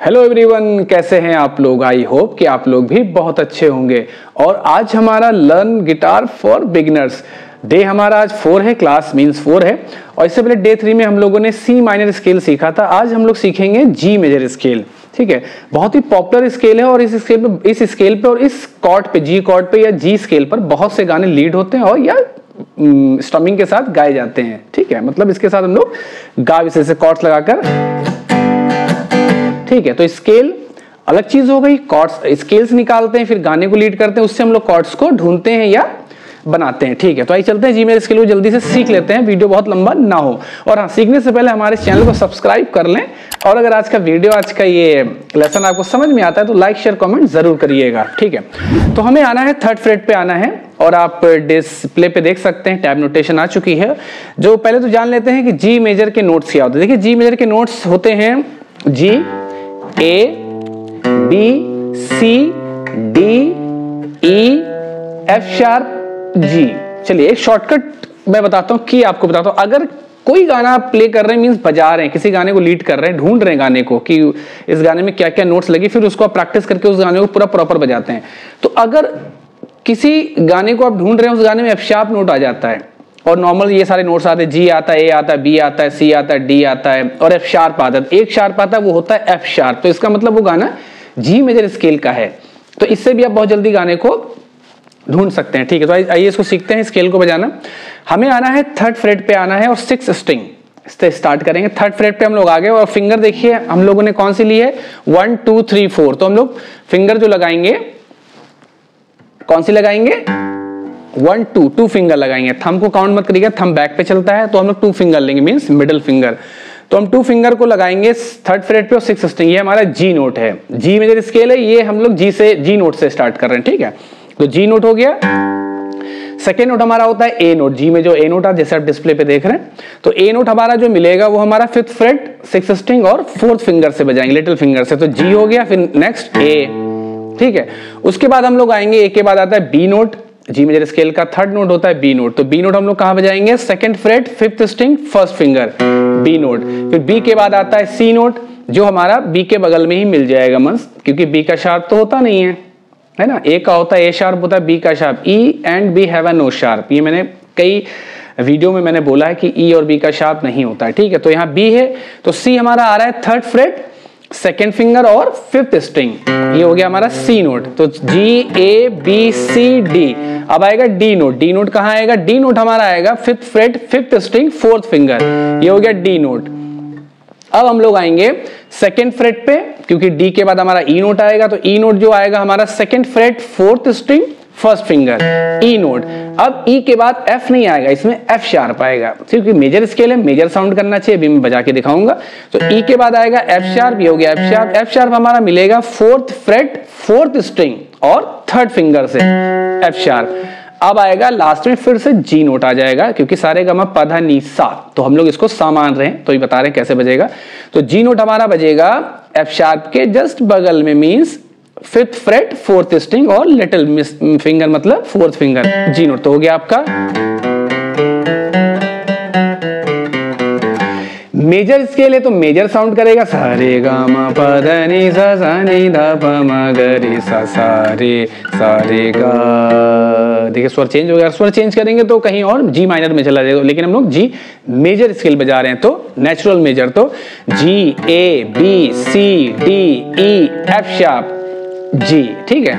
Hello everyone, कैसे हैं आप लोग। आई होप कि आप लोग भी बहुत अच्छे होंगे। और आज हमारा learn guitar for beginners day हमारा आज 4 है, क्लास मींस 4 है। और इससे पहले डे 3 में हम लोगों ने सी माइनर स्केल सीखा था। आज हम लोग सीखेंगे जी मेजर स्केल। ठीक है, बहुत ही पॉपुलर स्केल है और इस स्केल पे और इस कॉर्ड पे, जी कॉर्ड पे या जी स्केल पर बहुत से गाने लीड होते हैं और या स्टमिंग के साथ गाए जाते हैं। ठीक है, मतलब इसके साथ हम लोग गा विशेष से कॉर्ड्स लगाकर। ठीक है, तो स्केल अलग चीज हो गई। कॉर्ड्स स्केल्स निकालते हैं, फिर गाने को लीड करते हैं, उससे हम लोग कॉर्ड्स को ढूंढते हैं या बनाते हैं। ठीक है, तो आइए चलते हैं जी मेजर स्केल को जल्दी से सीख लेते हैं, वीडियो बहुत लंबा ना हो। और हाँ, सीखने से पहले हमारे चैनल को सब्सक्राइब कर लें। और अगर आज का वीडियो, आज का ये लेसन आपको समझ में आता है तो लाइक शेयर कमेंट जरूर करिएगा। ठीक है, तो हमें आना है 3rd फ्रेट पे आना है और आप डिस्प्ले पे देख सकते हैं टैब नोटेशन आ चुकी है। जो पहले तो जान लेते हैं कि जी मेजर के नोट्स क्या होते हैं। देखिए, जी मेजर के नोट्स होते हैं G, A, B, C, D, E, F sharp, जी। चलिए एक शॉर्टकट मैं बताता हूँ कि आपको बताता हूँ। अगर कोई गाना आप प्ले कर रहे हैं, मींस बजा रहे हैं, किसी गाने को लीड कर रहे हैं, ढूंढ रहे हैं गाने को कि इस गाने में क्या क्या नोट्स लगे, फिर उसको आप प्रैक्टिस करके उस गाने को पूरा प्रॉपर बजाते हैं। तो अगर किसी गाने को आप ढूंढ रहे हैं, उस गाने में एफ शार्प नोट आ जाता है और नॉर्मल ये सारे नोट्स आते हैं, जी आता है, ए आता है, बी आता है, सी आता है, डी आता है और एफ शार्प आता है। एक शार्प आता है, वो होता है एफ शार्प। तो इसका मतलब वो गाना जी मेजर स्केल का है। तो इससे भी आप बहुत जल्दी गाने को ढूंढ सकते हैं। ठीक है, तो आइए इसको सीखते हैं, स्केल को बजाना। हमें आना है 3rd फ्रेट पे आना है और 6 स्ट्रिंग से स्टार्ट करेंगे। 3rd फ्रेट पे हम लोग आ गए और फिंगर देखिए हम लोगों ने कौन सी ली है, 1 2 3 4। तो हम लोग फिंगर जो लगाएंगे, कौन सी लगाएंगे, 1 2 फिंगर लगाएंगे। थंब को काउंट मत करिएगा, थंब बैक पे चलता है, तो हम लोग 2 फिंगर लेंगे, मींस मिडिल फिंगर। तो हम 2 फिंगर को लगाएंगे 3rd फ्रेट पे और 6 स्ट्रिंग। ये हमारा जी नोट है, जी मेजर स्केल है, ये हम लोग जी नोट से स्टार्ट कर रहे हैं। ठीक है, तो जी नोट हो गया। सेकेंड नोट हमारा होता है ए नोट। जी में जो ए नोट है, जैसे आप डिस्प्ले पे देख रहे हैं, तो ए नोट हमारा जो मिलेगा वो हमारा 5th फ्रेट, 6 स्ट्रिंग और 4th फिंगर से बजाएंगे, लिटिल फिंगर से। तो जी हो गया, फिर नेक्स्ट ए। ठीक है, उसके बाद हम लोग आएंगे, ए के बाद आता है B note. G major scale का 3rd नोट होता है बी नोट। तो बी नोट हम लोग कहां बजाएंगे, 2nd fret, 5th string, 1st finger, B note. फिर बी के बाद आता है सी नोट, जो हमारा बी के बगल में ही मिल जाएगा मस्त, क्योंकि बी का शार्प तो होता नहीं है ना। ए का होता है ए शार्प, होता है बी का sharp. E and B have a no sharp. ये मैंने कई वीडियो में मैंने बोला है कि ई और बी का शार्प नहीं होता है। ठीक है, तो यहाँ बी है, तो सी हमारा आ रहा है 3rd फ्रेट, 2nd फिंगर और 5th स्ट्रिंग। ये हो गया हमारा सी नोट। तो G A B C D. अब आएगा डी नोट। डी नोट कहाँ आएगा, डी नोट हमारा आएगा 5th freight, 5th string, 4th finger. ये हो गया डी नोट। अब हम लोग आएंगे 2nd फ्रेट पे, क्योंकि डी के बाद हमारा ई नोट आएगा। तो ई नोट जो आएगा हमारा 2nd fret, 4th string, 1st finger, E note. अब ई के बाद एफ नहीं आएगा, इसमें एफ शार्प आएगा, क्योंकि मेजर स्केल है, मेजर साउंड करना चाहिए। अभी मैं बजा के दिखाऊंगा। तो ई के बाद आएगा एफ शार्प, ये हो गया एफ शार्प। एफ शार्प हमारा मिलेगा 4th फ्रेट, 4th स्ट्रिंग और 3rd फिंगर से एफ शार्प। अब आएगा लास्ट में फिर से जी नोट आ जाएगा, क्योंकि सारे गामा पधा नी सा, तो हम लोग इसको सा मान रहे हैं, तो ये बता रहे हैं कैसे बजेगा। तो जी नोट हमारा बजेगा एफ शार्प के जस्ट बगल में, means 5th fret, 4th string और लिटिल फिंगर मतलब 4th फिंगर, जी नोट। तो हो गया आपका मेजर स्केल है, तो मेजर साउंड करेगा सारे गा मा पा धा नी सा सा नी धा पा मा गा रे सा सा रे सा रे गा। देखिए स्वर चेंज हो गया। स्वर चेंज करेंगे तो कहीं और जी माइनर में चला जाएगा, लेकिन हम लोग जी मेजर स्केल बजा रहे हैं, तो नेचुरल मेजर। तो G A B C D E F sharp G. ठीक है,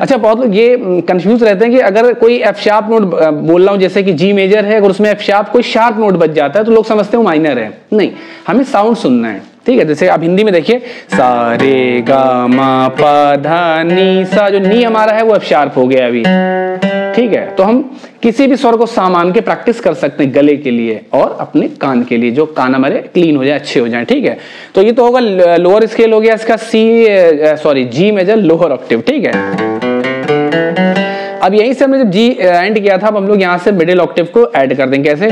अच्छा बहुत लोग ये कंफ्यूज रहते हैं कि अगर कोई एफ शार्प नोट बोल रहा हूं, जैसे कि जी मेजर है, अगर उसमें एफ शार्प कोई शार्प नोट बज जाता है तो लोग समझते हैं वो माइनर है। नहीं, हमें साउंड सुनना है। ठीक है, जैसे आप हिंदी में देखिए, सा रे गा मा पा धा नी सा, जो नी हमारा है वो एफ शार्प हो गया अभी। ठीक है, तो हम किसी भी स्वर को सामान के प्रैक्टिस कर सकते हैं गले के लिए और अपने कान के लिए, जो कान हमारे क्लीन हो जाए, अच्छे हो जाए। ठीक है, तो ये तो होगा लोअर स्केल हो गया इसका जी मेजर लोअर ऑक्टेव। ठीक है, अब यहीं से हमने जब जी एंड किया था, अब हम लोग यहां से मिडिल ऑक्टेव को ऐड कर देंगे। कैसे,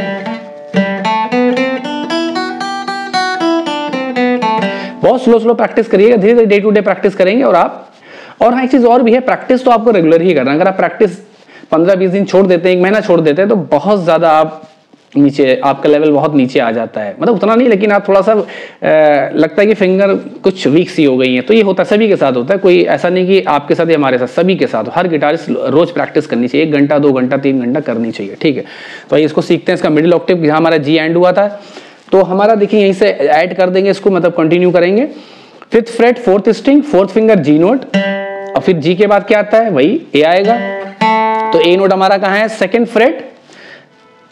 बहुत स्लो प्रैक्टिस करिएगा, धीरे धीरे डे टू डे प्रैक्टिस करेंगे। और हाँ, एक चीज और भी है, प्रैक्टिस तो आपको रेगुलर ही करना है। अगर आप प्रैक्टिस 15-20 दिन छोड़ देते हैं, 1 महीना छोड़ देते हैं, तो बहुत ज्यादा आप नीचे आपका लेवल बहुत नीचे आ जाता है, मतलब उतना नहीं लेकिन आप थोड़ा सा लगता है कि फिंगर कुछ वीक सी हो गई है। तो ये होता है, सभी के साथ होता है, कोई ऐसा नहीं कि आपके साथ या हमारे साथ, सभी के साथ। हर गिटारिस्ट रोज प्रैक्टिस करनी चाहिए, 1 घंटा 2 घंटा 3 घंटा करनी चाहिए, ठीक है। तो ये इसको सीखते हैं। इसका मिडिल ऑक्टेव जहाँ हमारा जी एंड हुआ था, तो हमारा देखिए यहीं से ऐड कर देंगे इसको, मतलब कंटिन्यू करेंगे। 5th fret 4th string 4th finger G note, और फिर जी के बाद क्या आता है, वही ए आएगा। तो ए नोट हमारा कहाँ है, 2nd fret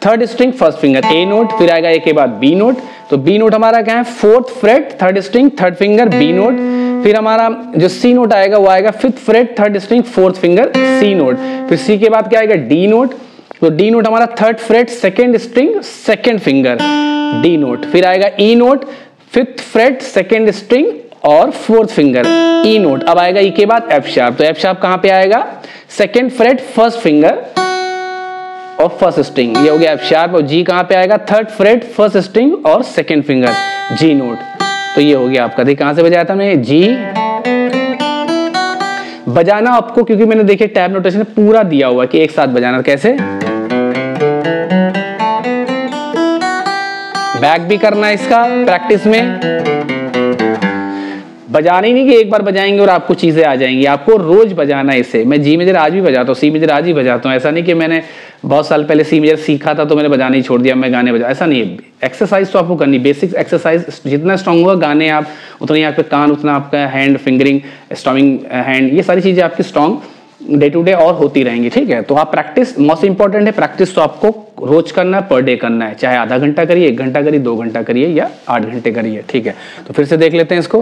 3rd string 1st finger A note, फिर आएगा ए के बाद बी नोट। तो बी नोट हमारा क्या है, 4th fret 3rd string 3rd finger B note. फिर हमारा जो सी नोट आएगा वो आएगा 5th fret 3rd string 4th finger C note. फिर सी के बाद क्या आएगा, डी नोट। तो डी नोट हमारा 3rd fret 2nd string 2nd finger D note. फिर आएगा ई note 5th freight 2nd string और 4th फिंगर ई नोट। अब आएगा ई के बाद एफ शार्प। तो एफ शार्प कहां पे आएगा, 2nd फ्रेट 1st फिंगर और 1st स्ट्रिंग, ये हो गया एफ शार्प। और जी कहां पे आएगा, 3rd फ्रेट 1st स्ट्रिंग और 2nd फिंगर जी नोट। तो ये हो गया आपका। देखिए कहां से बजाया था मैं, जी। बजाना आपको, क्योंकि मैंने देखिए टैब नोटेशन पूरा दिया हुआ है कि एक साथ बजाना कैसे, बैक भी करना है इसका प्रैक्टिस में। बजाना ही नहीं कि एक बार बजाएंगे और आपको चीजें आ जाएंगी, आपको रोज बजाना है इसे। मैं जी मेजर आज भी बजाता हूँ, सी मेजर आज ही बजाता हूँ। ऐसा नहीं कि मैंने बहुत साल पहले सी मेजर सीखा था तो मैंने बजाना ही छोड़ दिया, मैं गाने बजा, ऐसा नहीं है। एक्सरसाइज तो आपको करनी, बेसिक एक्सरसाइज जितना स्ट्रांग होगा गाने आप, उतना ही आपके कान, उतना आपका हैंड फिंगरिंग, स्टॉमिंग हैंड, ये सारी चीजें आपकी स्ट्रांग डे टू डे और होती रहेंगी, ठीक है। तो आप प्रैक्टिस मोस्ट इंपॉर्टेंट है, प्रैक्टिस तो आपको रोज करना है, पर डे करना है, चाहे आधा घंटा करिए, 1 घंटा करिए, 2 घंटा करिए या 8 घंटे करिए, ठीक है। तो फिर से देख लेते हैं इसको।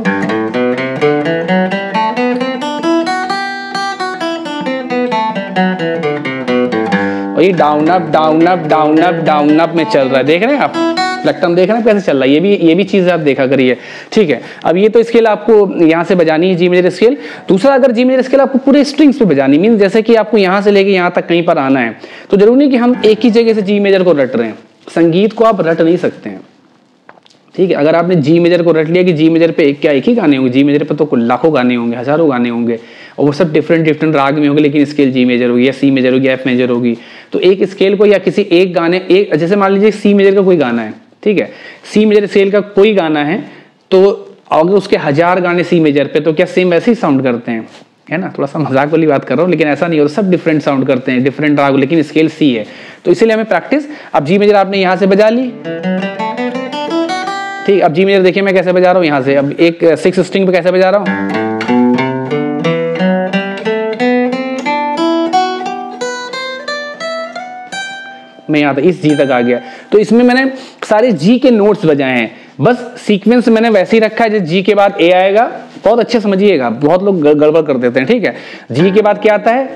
और ये down up down up down up down up में चल रहा है, देख रहे हैं आप, फ्लेक्टम देख रहे हैं कैसे चल रहा है। ये भी चीज आप देखा करिए, ठीक है। अब ये तो स्केल आपको यहाँ से बजानी है, जी मेजर स्केल। दूसरा, अगर जी मेजर स्केल आपको पूरे स्ट्रिंग्स पे बजानी, मीन जैसे कि आपको यहाँ से लेके यहाँ तक कहीं पर आना है, तो जरूरी नहीं कि हम एक ही जगह से जी मेजर को रट रहे हैं। संगीत को आप रट नहीं सकते हैं, ठीक है। अगर आपने जी मेजर को रट लिया कि जी मेजर पे एक ही गाने होंगे, जी मेजर पे तो लाखों गाने होंगे, हजारों गाने होंगे, और वो सब डिफरेंट राग में होंगे, लेकिन स्केल जी मेजर होगी या सी मेजर होगी या एफ मेजर होगी। तो एक स्केल को या किसी एक गाने, एक जैसे मान लीजिए सी मेजर का कोई गाना है, ठीक है, सी मेजर स्केल का कोई गाना है, तो अगर उसके 1000 गाने सी मेजर पे, तो क्या सेम वैसे ही साउंड करते हैं, है ना। थोड़ा सा मजाक वाली बात कर रहा हूँ, लेकिन ऐसा नहीं होता, सब डिफरेंट साउंड करते हैं, डिफरेंट राग, लेकिन स्केल सी है। तो इसीलिए हमें प्रैक्टिस। अब जी मेजर आपने यहाँ से बजा ली, ठीक। अब जी मेजर देखिए मैं कैसे बजा रहा हूँ यहाँ से। अब एक 6 स्ट्रिंग पे कैसे बजा रहा हूँ, मैं यहाँ तक इस जी तक आ गया। तो इसमें मैंने सारे जी के नोट्स बजाए हैं, बस सीक्वेंस मैंने वैसे ही रखा है, जैसे जी के बाद ए आएगा, बहुत अच्छे समझिएगा, बहुत लोग गड़बड़ कर देते हैं, ठीक है। जी के बाद क्या आता है,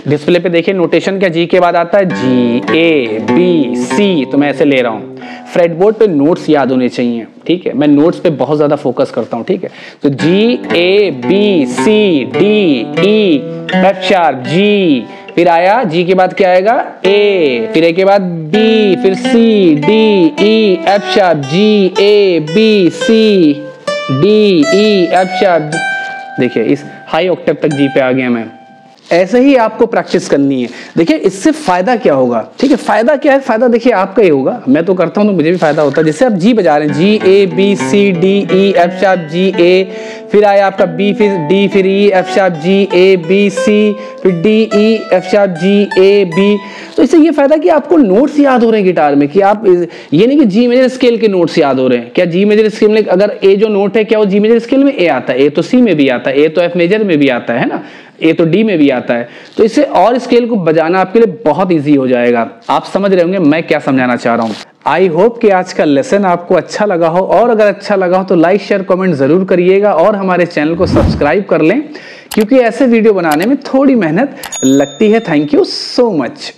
डिस्प्ले पे देखिए नोटेशन क्या, जी के बाद आता है जी ए बी सी, तो मैं ऐसे ले रहा हूँ। फ्रेट बोर्ड पे नोट्स याद होने चाहिए, ठीक है, मैं नोट्स पे बहुत ज्यादा फोकस करता हूँ, ठीक है। तो G A B C D E F sharp G, फिर आया जी के बाद क्या आएगा, ए, फिर ए के बाद बी, फिर C D E F sharp G A B C D E F sharp. देखिए इस हाई ऑक्टेव तक जी पे आ गया मैं। ऐसे ही आपको प्रैक्टिस करनी है। देखिए इससे फायदा क्या होगा, ठीक है, फायदा क्या है, फायदा देखिए आपका ही होगा, मैं तो करता हूं तो मुझे भी फायदा होता है। जैसे आप जी बजा रहे हैं, G A B C D E F sharp G A, फिर आया आपका बी, फिर डी, फिर E F sharp G A B C, फिर D E F sharp G A B. तो इससे ये फायदा कि आपको नोट्स याद हो रहे हैं गिटार में, कि आप ये नहीं कि जी मेजर स्केल के नोट्स याद हो रहे हैं। क्या जी मेजर स्केल में अगर ए जो नोट है, क्या वो जी मेजर स्केल में ए आता है, ए तो सी में भी आता है, ए तो एफ मेजर में भी आता है ना, ए तो डी में भी आता है। तो इससे और स्केल को बजाना आपके लिए बहुत इजी हो जाएगा। आप समझ रहे होंगे मैं क्या समझाना चाह रहा हूँ। आई होप कि आज का लेसन आपको अच्छा लगा हो, और अगर अच्छा लगा हो तो लाइक शेयर कमेंट जरूर करिएगा, और हमारे चैनल को सब्सक्राइब कर लें, क्योंकि ऐसे वीडियो बनाने में थोड़ी मेहनत लगती है। Thank you so much.